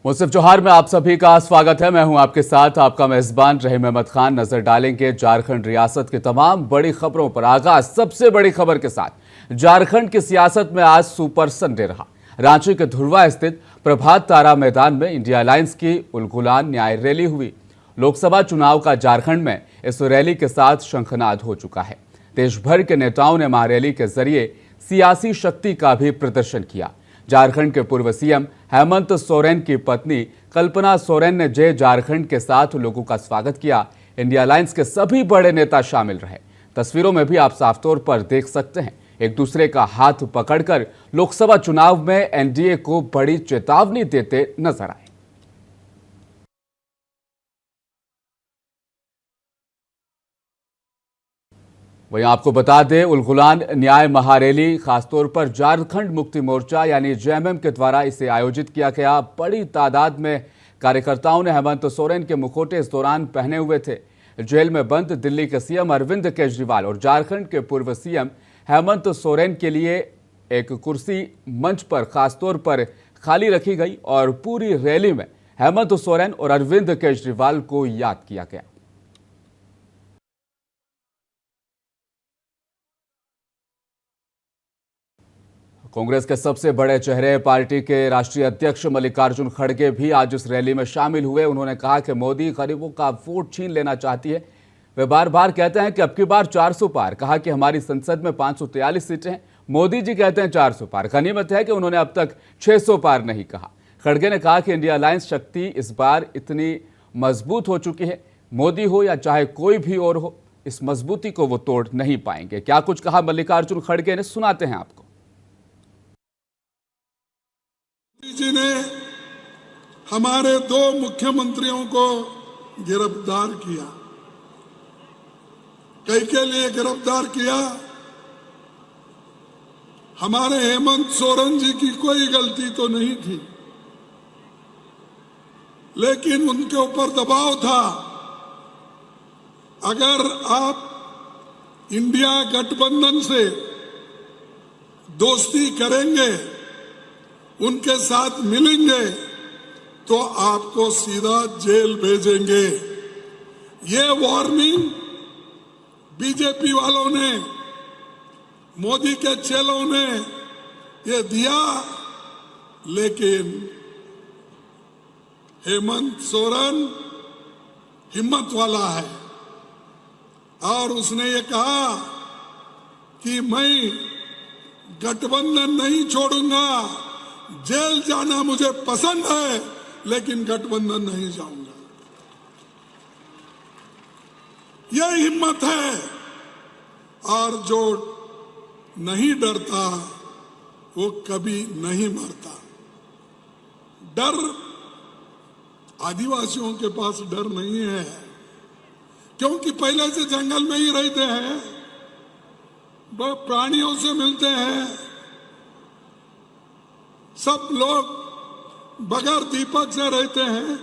मुंसिफ जोहार में आप सभी का स्वागत है। मैं हूं आपके साथ आपका मेजबान रहीम अहमद खान। नजर डालेंगे झारखंड रियासत की तमाम बड़ी खबरों पर। आगाज सबसे बड़ी खबर के साथ। झारखंड की सियासत में आज सुपर संडे रहा। रांची के धुर्वा स्थित प्रभात तारा मैदान में इंडिया अलायंस की उलगुलान न्याय रैली हुई। लोकसभा चुनाव का झारखंड में इस रैली के साथ शंखनाद हो चुका है। देश भर के नेताओं ने महारैली के जरिए सियासी शक्ति का भी प्रदर्शन किया। झारखंड के पूर्व सीएम हेमंत सोरेन की पत्नी कल्पना सोरेन ने जय झारखंड के साथ लोगों का स्वागत किया। इंडिया अलायंस के सभी बड़े नेता शामिल रहे। तस्वीरों में भी आप साफ तौर पर देख सकते हैं, एक दूसरे का हाथ पकड़कर लोकसभा चुनाव में एनडीए को बड़ी चेतावनी देते नजर आए। वहीं आपको बता दें, उलगुलान न्याय महारैली खासतौर पर झारखंड मुक्ति मोर्चा यानी जेएमएम के द्वारा इसे आयोजित किया गया। बड़ी तादाद में कार्यकर्ताओं ने हेमंत सोरेन के मुखौटे इस दौरान पहने हुए थे। जेल में बंद दिल्ली के सीएम अरविंद केजरीवाल और झारखंड के पूर्व सीएम हेमंत सोरेन के लिए एक कुर्सी मंच पर खासतौर पर खाली रखी गई और पूरी रैली में हेमंत सोरेन और अरविंद केजरीवाल को याद किया गया। कांग्रेस के सबसे बड़े चेहरे पार्टी के राष्ट्रीय अध्यक्ष मल्लिकार्जुन खड़गे भी आज इस रैली में शामिल हुए। उन्होंने कहा कि मोदी गरीबों का वोट छीन लेना चाहती है। वे बार बार कहते हैं कि अब की बार 400 पार। कहा कि हमारी संसद में 543 सीटें हैं। मोदी जी कहते हैं 400 पार। गनीमत है कि उन्होंने अब तक 600 पार नहीं कहा। खड़गे ने कहा कि इंडिया अलायंस शक्ति इस बार इतनी मजबूत हो चुकी है, मोदी हो या चाहे कोई भी और हो, इस मजबूती को वो तोड़ नहीं पाएंगे। क्या कुछ कहा मल्लिकार्जुन खड़गे ने, सुनाते हैं आपको। जी ने हमारे 2 मुख्यमंत्रियों को गिरफ्तार किया। कई के लिए गिरफ्तार किया? हमारे हेमंत सोरेन जी की कोई गलती तो नहीं थी, लेकिन उनके ऊपर दबाव था। अगर आप इंडिया गठबंधन से दोस्ती करेंगे, उनके साथ मिलेंगे, तो आपको सीधा जेल भेजेंगे। ये वार्निंग बीजेपी वालों ने, मोदी के चेलों ने ये दिया, लेकिन हेमंत सोरेन हिम्मत वाला है और उसने ये कहा कि मैं गठबंधन नहीं छोड़ूंगा। जेल जाना मुझे पसंद है, लेकिन गठबंधन नहीं जाऊंगा। यह हिम्मत है। और जो नहीं डरता वो कभी नहीं मरता। डर आदिवासियों के पास डर नहीं है, क्योंकि पहले से जंगल में ही रहते हैं, वो प्राणियों से मिलते हैं। सब लोग बगैर दीपक से रहते हैं।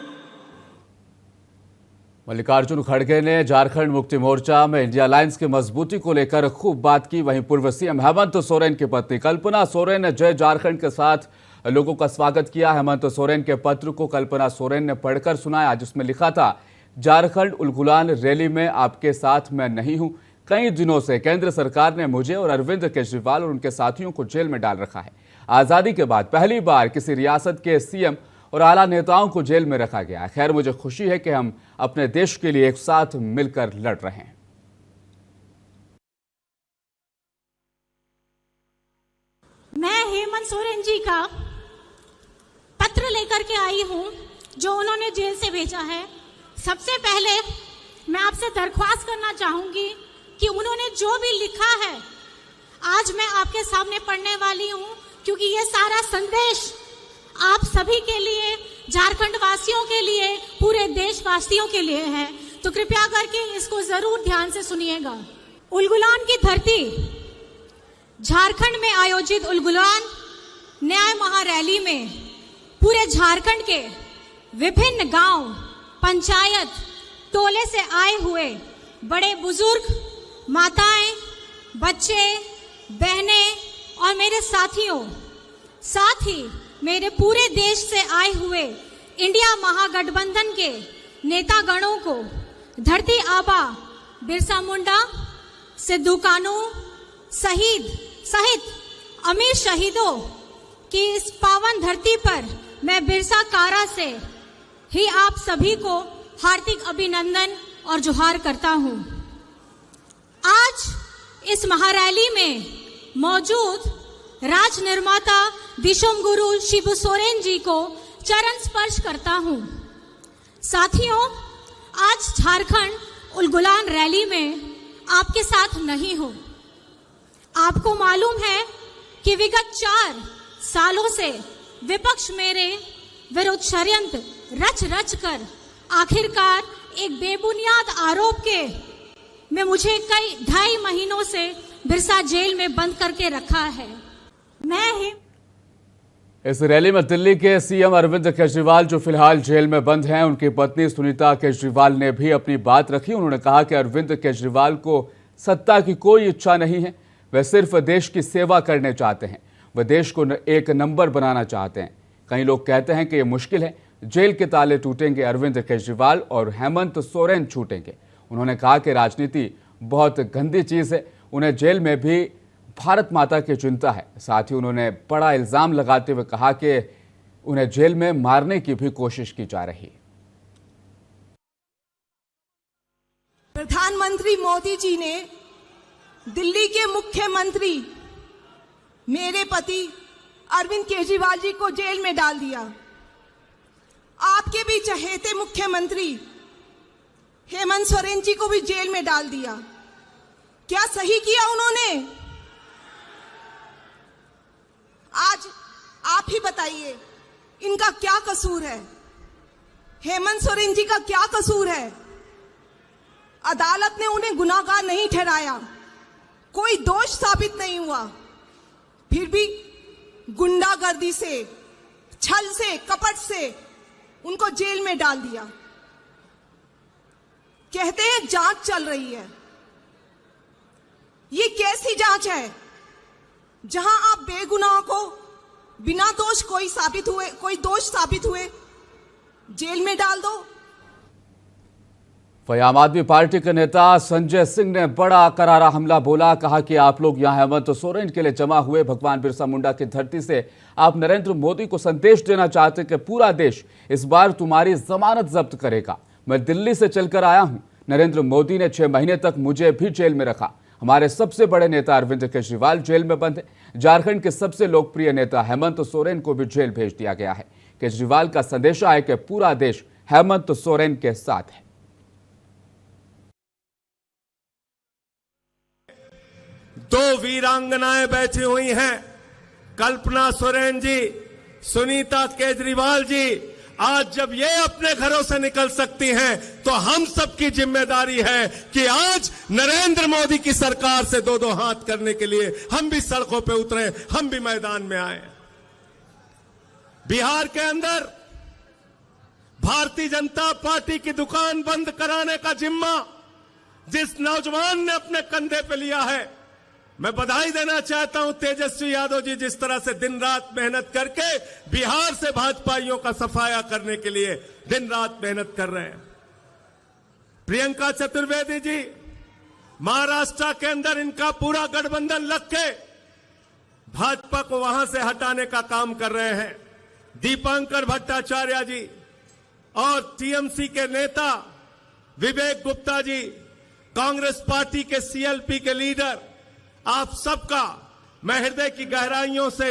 मल्लिकार्जुन खड़गे ने झारखंड मुक्ति मोर्चा में इंडिया अलायंस की मजबूती को लेकर खूब बात की। वहीं पूर्व सीएम हेमंत सोरेन की पत्नी कल्पना सोरेन ने जय झारखंड के साथ लोगों का स्वागत किया। हेमंत सोरेन के पत्र को कल्पना सोरेन ने पढ़कर सुनाया, जिसमें लिखा था, झारखंड उलगुलान रैली में आपके साथ मैं नहीं हूं। कई दिनों से केंद्र सरकार ने मुझे और अरविंद केजरीवाल और उनके साथियों को जेल में डाल रखा है। आजादी के बाद पहली बार किसी रियासत के सीएम और आला नेताओं को जेल में रखा गया। खैर, मुझे खुशी है कि हम अपने देश के लिए एक साथ मिलकर लड़ रहे हैं। मैं हेमंत सोरेन जी का पत्र लेकर के आई हूं, जो उन्होंने जेल से भेजा है। सबसे पहले मैं आपसे दरख्वास्त करना चाहूंगी कि उन्होंने जो भी लिखा है आज मैं आपके सामने पढ़ने वाली हूं, क्योंकि ये सारा संदेश आप सभी के लिए, झारखंड वासियों के लिए, पूरे देशवासियों के लिए है। तो कृपया करके इसको जरूर ध्यान से सुनिएगा। उलगुलान की धरती, झारखंड में आयोजित उलगुलान न्याय महारैली में पूरे झारखंड के विभिन्न गांव, पंचायत, टोले से आए हुए बड़े बुजुर्ग, माताएं, बच्चे, बहनें और मेरे साथियों, साथ ही मेरे पूरे देश से आए हुए इंडिया महागठबंधन के नेतागणों को धरती आबा बिरसा मुंडा, सिद्धू कानू सहित अमीर शहीदों की इस पावन धरती पर मैं बिरसा कारा से ही आप सभी को हार्दिक अभिनंदन और जोहार करता हूं। आज इस महारैली में मौजूद राज निर्माता विश्व गुरु शिबू सोरेन जी को चरण स्पर्श करता हूं। साथियों, आज झारखंड उलगुलान रैली में आपके साथ नहीं हूं। आपको मालूम है कि विगत 4 सालों से विपक्ष मेरे विरुद्ध षड्यंत्र रच कर आखिरकार एक बेबुनियाद आरोप के में मुझे कई 2.5 महीनों से बिरसा जेल में बंद करके रखा है। इस रैली में दिल्ली के सीएम अरविंद केजरीवाल जो फिलहाल जेल में बंद हैं, उनकी पत्नी सुनीता केजरीवाल ने भी अपनी बात रखी। उन्होंने कहा कि अरविंद केजरीवाल को सत्ता की कोई इच्छा नहीं है, वे सिर्फ देश की सेवा करने चाहते हैं। वे देश को एक नंबर बनाना चाहते हैं। कई लोग कहते हैं कि यह मुश्किल है, जेल के ताले टूटेंगे, अरविंद केजरीवाल और हेमंत सोरेन छूटेंगे। उन्होंने कहा कि राजनीति बहुत गंदी चीज है, उन्हें जेल में भी भारत माता की चिंता है। साथ ही उन्होंने बड़ा इल्जाम लगाते हुए कहा कि उन्हें जेल में मारने की भी कोशिश की जा रही है। प्रधानमंत्री मोदी जी ने दिल्ली के मुख्यमंत्री मेरे पति अरविंद केजरीवाल जी को जेल में डाल दिया। आपके भी चहेते मुख्यमंत्री हेमंत सोरेन जी को भी जेल में डाल दिया। क्या सही किया उन्होंने? आज आप ही बताइए, इनका क्या कसूर है? हेमंत सोरेन जी का क्या कसूर है? अदालत ने उन्हें गुनाहगार नहीं ठहराया, कोई दोष साबित नहीं हुआ, फिर भी गुंडागर्दी से, छल से, कपट से उनको जेल में डाल दिया। कहते हैं जांच चल रही है। ये कैसी जांच है जहां आप बेगुनाह को बिना दोष कोई दोष साबित हुए जेल में डाल दो? वहीं आम आदमी पार्टी के नेता संजय सिंह ने बड़ा करारा हमला बोला। कहा कि आप लोग यहां हेमंत सोरेन के लिए जमा हुए, भगवान बिरसा मुंडा की धरती से आप नरेंद्र मोदी को संदेश देना चाहते कि पूरा देश इस बार तुम्हारी जमानत जब्त करेगा। मैं दिल्ली से चलकर आया हूं, नरेंद्र मोदी ने 6 महीने तक मुझे भी जेल में रखा। हमारे सबसे बड़े नेता अरविंद केजरीवाल जेल में बंद है। झारखंड के सबसे लोकप्रिय नेता हेमंत सोरेन को भी जेल भेज दिया गया है। केजरीवाल का संदेशा है कि पूरा देश हेमंत सोरेन के साथ है। दो वीरांगनाएं बैठी हुई हैं, कल्पना सोरेन जी, सुनीता केजरीवाल जी। आज जब ये अपने घरों से निकल सकती हैं, तो हम सबकी जिम्मेदारी है कि आज नरेंद्र मोदी की सरकार से 2-2 हाथ करने के लिए हम भी सड़कों पे उतरे, हम भी मैदान में आए। बिहार के अंदर भारतीय जनता पार्टी की दुकान बंद कराने का जिम्मा जिस नौजवान ने अपने कंधे पे लिया है, मैं बधाई देना चाहता हूं तेजस्वी यादव जी, जिस तरह से दिन रात मेहनत करके बिहार से भाजपाइयों का सफाया करने के लिए दिन रात मेहनत कर रहे हैं। प्रियंका चतुर्वेदी जी महाराष्ट्र के अंदर इनका पूरा गठबंधन लग के भाजपा को वहां से हटाने का काम कर रहे हैं। दीपांकर भट्टाचार्य जी और टीएमसी के नेता विवेक गुप्ता जी, कांग्रेस पार्टी के सीएलपी के लीडर, आप सबका मैं हृदय की गहराइयों से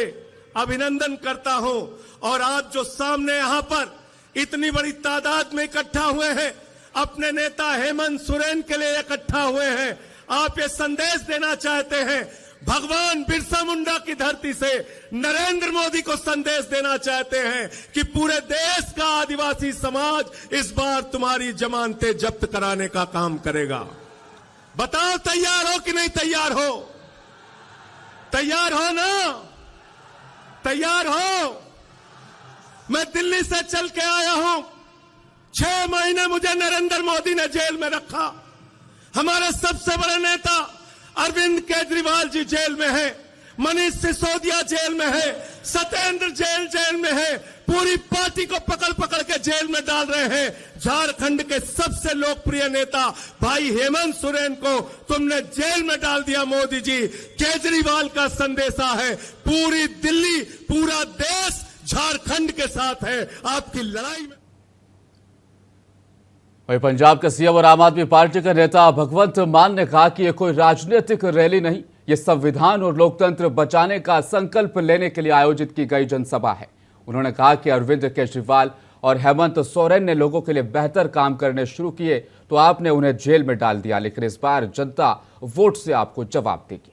अभिनंदन करता हूं। और आज जो सामने यहां पर इतनी बड़ी तादाद में इकट्ठा हुए हैं, अपने नेता हेमंत सोरेन के लिए इकट्ठा हुए हैं, आप ये संदेश देना चाहते हैं, भगवान बिरसा मुंडा की धरती से नरेंद्र मोदी को संदेश देना चाहते हैं कि पूरे देश का आदिवासी समाज इस बार तुम्हारी जमानतें जब्त कराने का काम करेगा। बताओ तैयार हो कि नहीं तैयार हो? तैयार हो ना? तैयार हो? मैं दिल्ली से चल के आया हूं, 6 महीने मुझे नरेंद्र मोदी ने जेल में रखा। हमारे सबसे बड़े नेता अरविंद केजरीवाल जी जेल में है, मनीष सिसोदिया जेल में है, सत्येंद्र जेल में है, पूरी पार्टी को पकड़ पकड़ के डाल रहे हैं झारखंड के सबसे लोकप्रिय नेता भाई हेमंत सोरेन को तुमने जेल में डाल दिया। मोदी जी, केजरीवाल का संदेशा है, पूरी दिल्ली, पूरा देश झारखंड के साथ है आपकी लड़ाई में। वहीं पंजाब के सीएम और आम आदमी पार्टी के नेता भगवंत मान ने कहा कि यह कोई राजनीतिक रैली नहीं, ये संविधान और लोकतंत्र बचाने का संकल्प लेने के लिए आयोजित की गई जनसभा है। उन्होंने कहा कि अरविंद केजरीवाल और हेमंत सोरेन ने लोगों के लिए बेहतर काम करने शुरू किए तो आपने उन्हें जेल में डाल दिया, लेकिन इस बार जनता वोट से आपको जवाब देगी।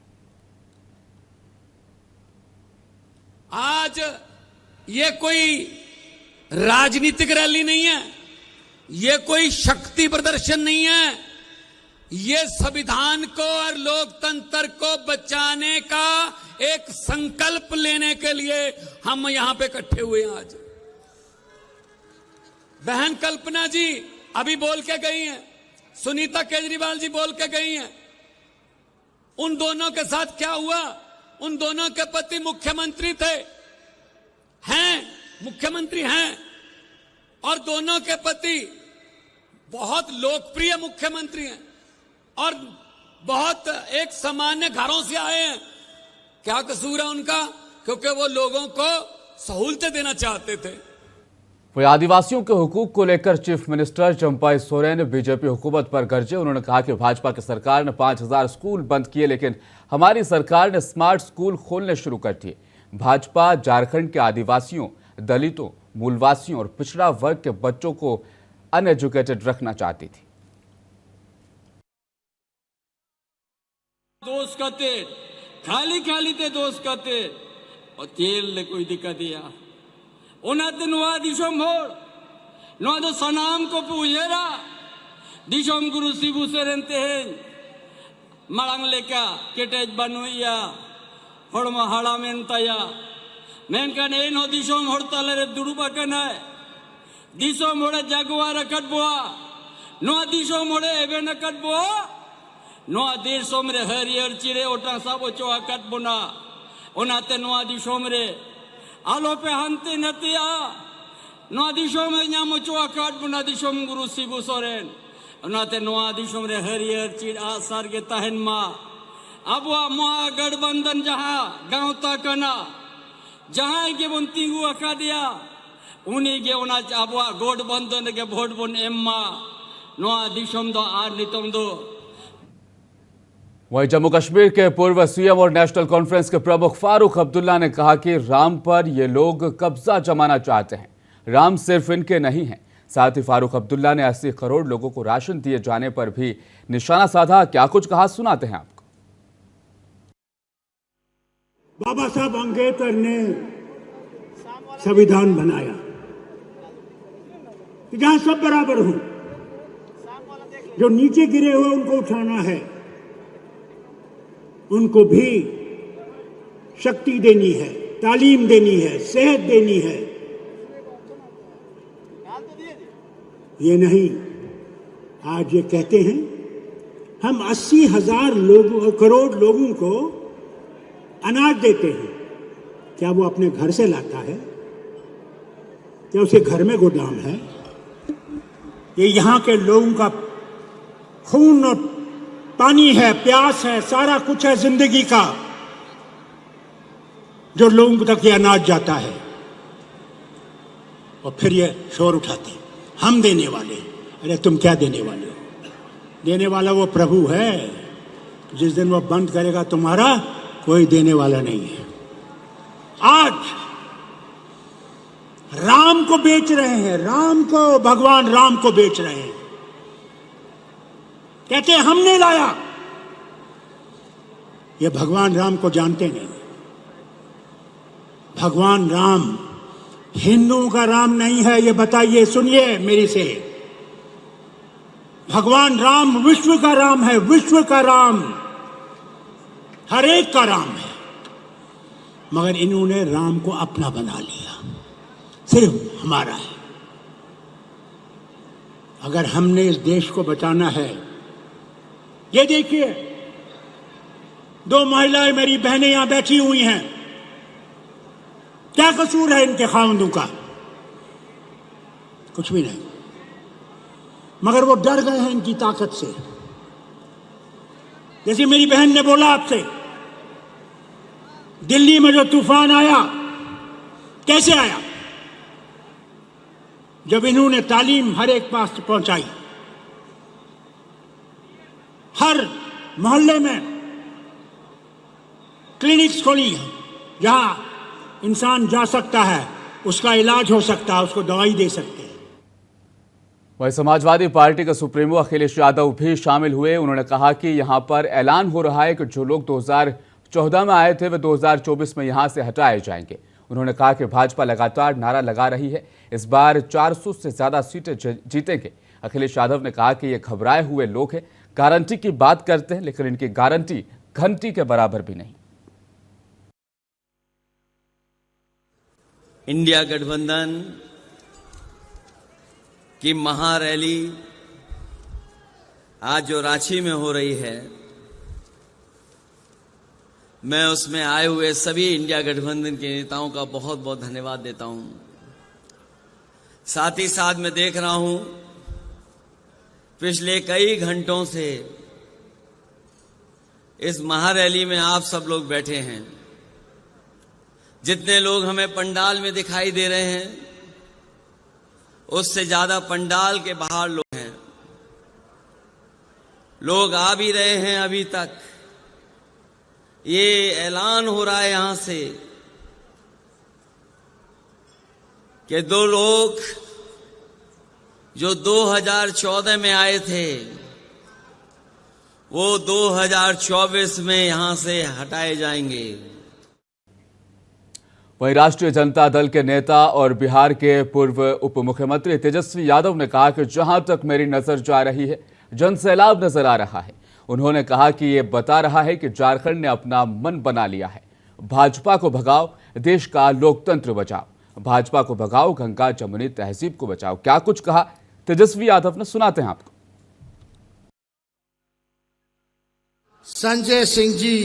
आज ये कोई राजनीतिक रैली नहीं है, ये कोई शक्ति प्रदर्शन नहीं है, ये संविधान को और लोकतंत्र को बचाने का एक संकल्प लेने के लिए हम यहां पे इकट्ठे हुए हैं। आज बहन कल्पना जी अभी बोल के गई हैं, सुनीता केजरीवाल जी बोल के गई हैं। उन दोनों के साथ क्या हुआ? उन दोनों के पति मुख्यमंत्री थे, हैं, मुख्यमंत्री हैं, और दोनों के पति बहुत लोकप्रिय मुख्यमंत्री हैं और बहुत एक सामान्य घरों से आए हैं। क्या कसूर है उनका? क्योंकि वो लोगों को सहूलतें देना चाहते थे। वही आदिवासियों के हुकूक को लेकर chief minister Champai Soren BJP हुकूमत पर गरजे। उन्होंने कहा कि भाजपा की सरकार ने 5000 स्कूल बंद किए, लेकिन हमारी सरकार ने स्मार्ट स्कूल खोलने शुरू कर दिए। भाजपा झारखंड के आदिवासियों, दलितों, मूलवासियों और पिछड़ा वर्ग के बच्चों को अनएजुकेटेड रखना चाहती थी। दोस्त कहते खाली खाली ते दोस्त कहते और तेल ले कोई दिक्कत दिया उन्हें नुआ दिशोम होड़ नुआ तो सनाम को पूजेरा दिशोम गुरु शिबू से रहते हैं मरंग लेका केटेज बनुया होड़ महाड़ा में तया मैं का नहीं नो दिशोम होड़ता ले दुरुपा करना है दिशोम होड़े जागुआ रखत बुआ नुआ दिशोम होड़े एवे नकत बुआ नुआ दिशोम रे हरियर चिरे ओटा साबो चोआ कट बुना उनाते नुआ दिशोम रे आलो पे हंते नतिया नुआ दिशोम रे न्यामो चोआ कट बुना दिशोम गुरु शिबू सोरेन उनाते नुआ दिशोम रे हरियर चिर आसार के तहन मा अबुआ मुआ गठबंधन जहां गांव तकना जहां के बुनती हुआ का दिया उन्हीं के उना अबुआ गठबंधन के वोट बुन एम्मा नुआ दिशोम दो आर नितम दो। वहीं जम्मू कश्मीर के पूर्व सीएम और नेशनल कॉन्फ्रेंस के प्रमुख फारूक अब्दुल्ला ने कहा कि राम पर ये लोग कब्जा जमाना चाहते हैं। राम सिर्फ इनके नहीं हैं। साथ ही फारूक अब्दुल्ला ने 80 करोड़ लोगों को राशन दिए जाने पर भी निशाना साधा। क्या कुछ कहा, सुनाते हैं आपको। बाबा साहब अंबेडकर ने संविधान बनाया जहां सब बराबर हों, जो नीचे गिरे हुए उनको उठाना है, उनको भी शक्ति देनी है, तालीम देनी है, सेहत देनी है। ये नहीं आज ये कहते हैं हम 80,000 करोड़ लोगों को अनाज देते हैं। क्या वो अपने घर से लाता है? क्या उसे घर में गोदाम है? ये यहाँ के लोगों का खून और पानी है, प्यास है, सारा कुछ है जिंदगी का, जो लोगों तक ये अनाज जाता है। और फिर ये शोर उठाते हम देने वाले। अरे तुम क्या देने वाले हो? देने वाला वो प्रभु है। जिस दिन वो बंद करेगा तुम्हारा, कोई देने वाला नहीं है। आज राम को बेच रहे हैं, राम को, भगवान राम को बेच रहे हैं। कहते हैं हमने लाया। ये भगवान राम को जानते नहीं। भगवान राम हिंदुओं का राम नहीं है, ये बताइए, सुनिए मेरी से। भगवान राम विश्व का राम है, विश्व का राम, हर एक का राम है। मगर इन्होंने राम को अपना बना लिया, सिर्फ हमारा है। अगर हमने इस देश को बचाना है, ये देखिए 2 महिलाएं मेरी बहनें यहां बैठी हुई हैं। क्या कसूर है इनके खावंदों का? कुछ भी नहीं, मगर वो डर गए हैं इनकी ताकत से। जैसे मेरी बहन ने बोला आपसे, दिल्ली में जो तूफान आया कैसे आया? जब इन्होंने तालीम हर एक पास पहुंचाई, हर मोहल्ले में क्लिनिक्स खोली जहां इंसान जा सकता है, उसका इलाज हो सकता है, उसको दवाई दे सकते हैं। वहीं समाजवादी पार्टी के सुप्रीमो अखिलेश यादव भी शामिल हुए। उन्होंने कहा कि यहां पर ऐलान हो रहा है कि जो लोग 2014 में आए थे वे 2024 में यहां से हटाए जाएंगे। उन्होंने कहा कि भाजपा लगातार नारा लगा रही है, इस बार 400 से ज्यादा सीटें जीतेंगे। अखिलेश यादव ने कहा कि ये घबराए हुए लोग हैं, गारंटी की बात करते हैं लेकिन इनकी गारंटी घंटी के बराबर भी नहीं। इंडिया गठबंधन की महारैली आज जो रांची में हो रही है, मैं उसमें आए हुए सभी इंडिया गठबंधन के नेताओं का बहुत बहुत धन्यवाद देता हूं। साथ ही साथ मैं देख रहा हूं पिछले कई घंटों से इस महारैली में आप सब लोग बैठे हैं। जितने लोग हमें पंडाल में दिखाई दे रहे हैं, उससे ज्यादा पंडाल के बाहर लोग हैं। लोग आ भी रहे हैं। अभी तक ये ऐलान हो रहा है यहां से कि दो लोग जो 2014 में आए थे वो 2024 में यहां से हटाए जाएंगे। वहीं राष्ट्रीय जनता दल के नेता और बिहार के पूर्व उप मुख्यमंत्री तेजस्वी यादव ने कहा कि जहां तक मेरी नजर जा रही है, जनसैलाब नजर आ रहा है। उन्होंने कहा कि ये बता रहा है कि झारखंड ने अपना मन बना लिया है। भाजपा को भगाओ, देश का लोकतंत्र बचाओ। भाजपा को भगाओ, गंगा जमुनी तहजीब को बचाओ। क्या कुछ कहा तेजस्वी यादव ने, सुनाते हैं आपको। संजय सिंह जी,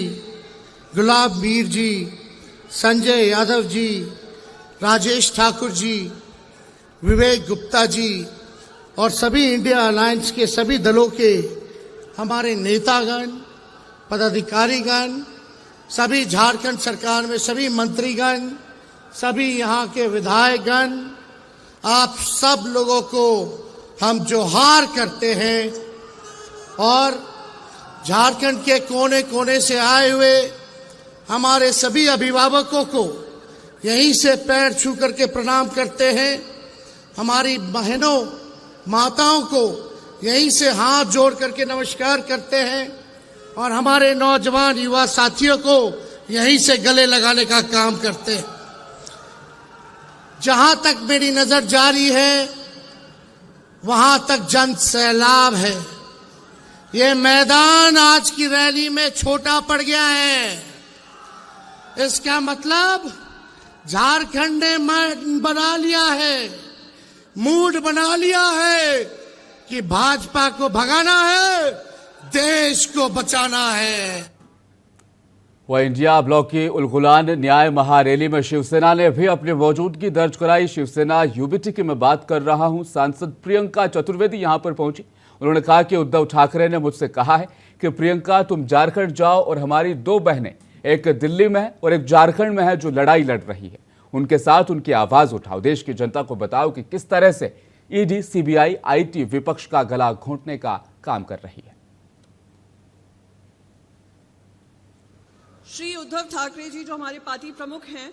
गुलाब मीर जी, संजय यादव जी, राजेश ठाकुर जी, विवेक गुप्ता जी और सभी इंडिया अलायंस के सभी दलों के हमारे नेतागण, पदाधिकारीगण, सभी झारखंड सरकार में सभी मंत्रीगण, सभी यहाँ के विधायकगण, आप सब लोगों को हम जोहार करते हैं और झारखंड के कोने कोने से आए हुए हमारे सभी अभिभावकों को यहीं से पैर छू करके प्रणाम करते हैं। हमारी बहनों, माताओं को यहीं से हाथ जोड़ करके नमस्कार करते हैं और हमारे नौजवान युवा साथियों को यहीं से गले लगाने का काम करते हैं। जहां तक मेरी नजर जारी है वहां तक जन सैलाब है। ये मैदान आज की रैली में छोटा पड़ गया है। इसका मतलब झारखंड ने बना लिया है, मूड बना लिया है कि भाजपा को भगाना है, देश को बचाना है। वह इंडिया ब्लॉक की उलगुलान न्याय महारैली में शिवसेना ने भी अपनी मौजूदगी दर्ज कराई। शिवसेना यूबीटी की मैं बात कर रहा हूं। सांसद प्रियंका चतुर्वेदी यहां पर पहुंची। उन्होंने कहा कि उद्धव ठाकरे ने मुझसे कहा है कि प्रियंका तुम झारखंड जाओ और हमारी दो बहनें, एक दिल्ली में है और एक झारखंड में है, जो लड़ाई लड़ रही है, उनके साथ उनकी आवाज उठाओ। देश की जनता को बताओ कि किस तरह से ईडी, सीबीआई, आईटी विपक्ष का गला घोंटने का काम कर रही है। श्री उद्धव ठाकरे जी जो हमारे पार्टी प्रमुख हैं,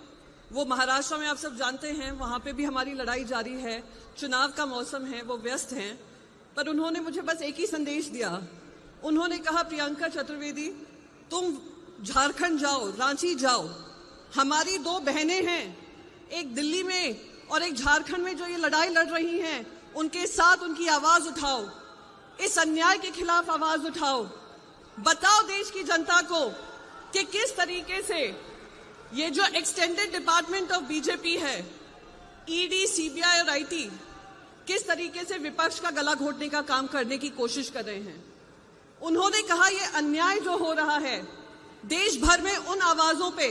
वो महाराष्ट्र में आप सब जानते हैं, वहां पे भी हमारी लड़ाई जारी है। चुनाव का मौसम है, वो व्यस्त हैं, पर उन्होंने मुझे बस एक ही संदेश दिया। उन्होंने कहा, प्रियंका चतुर्वेदी तुम झारखंड जाओ, रांची जाओ, हमारी दो बहनें हैं, एक दिल्ली में और एक झारखंड में, जो ये लड़ाई लड़ रही हैं, उनके साथ उनकी आवाज उठाओ, इस अन्याय के खिलाफ आवाज उठाओ। बताओ देश की जनता को कि किस तरीके से ये जो एक्सटेंडेड डिपार्टमेंट ऑफ बीजेपी है, ईडी, सीबीआई और आईटी, किस तरीके से विपक्ष का गला घोटने का काम करने की कोशिश कर रहे हैं। उन्होंने कहा ये अन्याय जो हो रहा है देश भर में उन आवाजों पे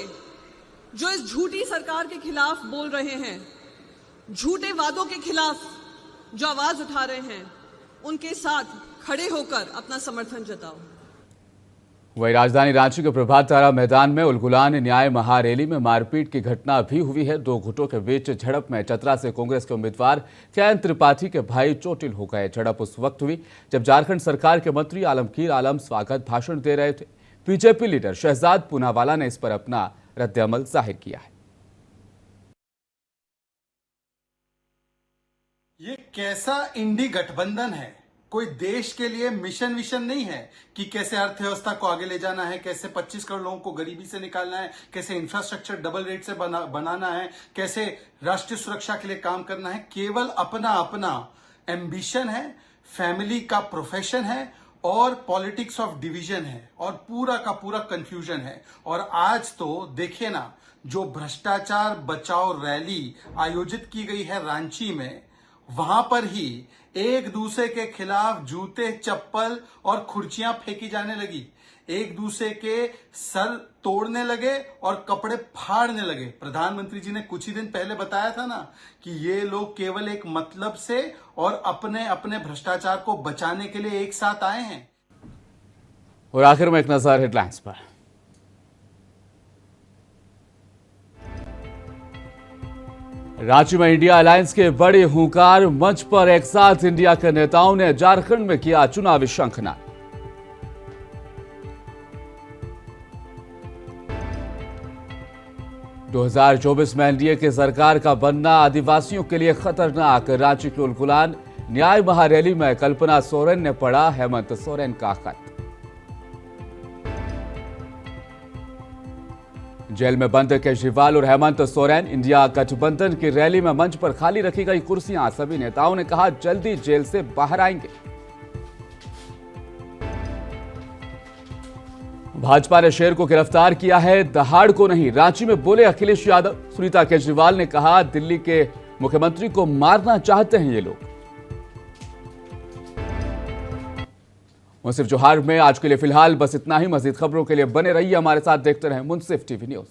जो इस झूठी सरकार के खिलाफ बोल रहे हैं, झूठे वादों के खिलाफ, जो आवाज उठा रहे हैं उनके साथ खड़े होकर अपना समर्थन जताओ। वही राजधानी रांची के प्रभात तारा मैदान में उलगुलान न्याय महारैली में मारपीट की घटना भी हुई है। दो गुटों के बीच झड़प में चतरा से कांग्रेस के उम्मीदवार कैन त्रिपाठी के भाई चोटिल हो गए। झड़प उस वक्त हुई जब झारखंड सरकार के मंत्री आलमगीर आलम स्वागत भाषण दे रहे थे। बीजेपी लीडर शहजाद पूनावाला ने इस पर अपना रद्द-ए-अमल जाहिर किया है। ये कैसा इंडी गठबंधन है? कोई देश के लिए मिशन विशन नहीं है कि कैसे अर्थव्यवस्था को आगे ले जाना है, कैसे 25 करोड़ लोगों को गरीबी से निकालना है, कैसे इंफ्रास्ट्रक्चर डबल रेट से बनाना है, कैसे राष्ट्रीय सुरक्षा के लिए काम करना है। केवल अपना अपना एम्बिशन है, फैमिली का प्रोफेशन है और पॉलिटिक्स ऑफ डिवीजन है और पूरा का पूरा कंफ्यूजन है। और आज तो देखिए ना, जो भ्रष्टाचार बचाओ रैली आयोजित की गई है रांची में, वहां पर ही एक दूसरे के खिलाफ जूते, चप्पल और खुर्चियां फेंकी जाने लगी। एक दूसरे के सर तोड़ने लगे और कपड़े फाड़ने लगे। प्रधानमंत्री जी ने कुछ ही दिन पहले बताया था ना कि ये लोग केवल एक मतलब से और अपने अपने भ्रष्टाचार को बचाने के लिए एक साथ आए हैं। और आखिर में एक नजर हेडलाइंस पर। रांची में इंडिया अलायंस के बड़े हुंकार, मंच पर एक साथ इंडिया के नेताओं ने झारखंड में किया चुनावी शंखनाद। – 2024 में एनडीए की सरकार का बनना आदिवासियों के लिए खतरनाक। रांची के उलगुलान न्याय महारैली में कल्पना सोरेन ने पढ़ा हेमंत सोरेन का खत। जेल में बंद केजरीवाल और हेमंत सोरेन, इंडिया गठबंधन की रैली में मंच पर खाली रखी गई कुर्सियां। सभी नेताओं ने कहा जल्दी जेल से बाहर आएंगे। भाजपा ने शेर को गिरफ्तार किया है, दहाड़ को नहीं। रांची में बोले अखिलेश यादव। सुनीता केजरीवाल ने कहा दिल्ली के मुख्यमंत्री को मारना चाहते हैं ये लोग। मुंसिफ जोहार में आज के लिए फिलहाल बस इतना ही। मजीद खबरों के लिए बने रहिए हमारे साथ, देखते रहें मुंसिफ टीवी न्यूज।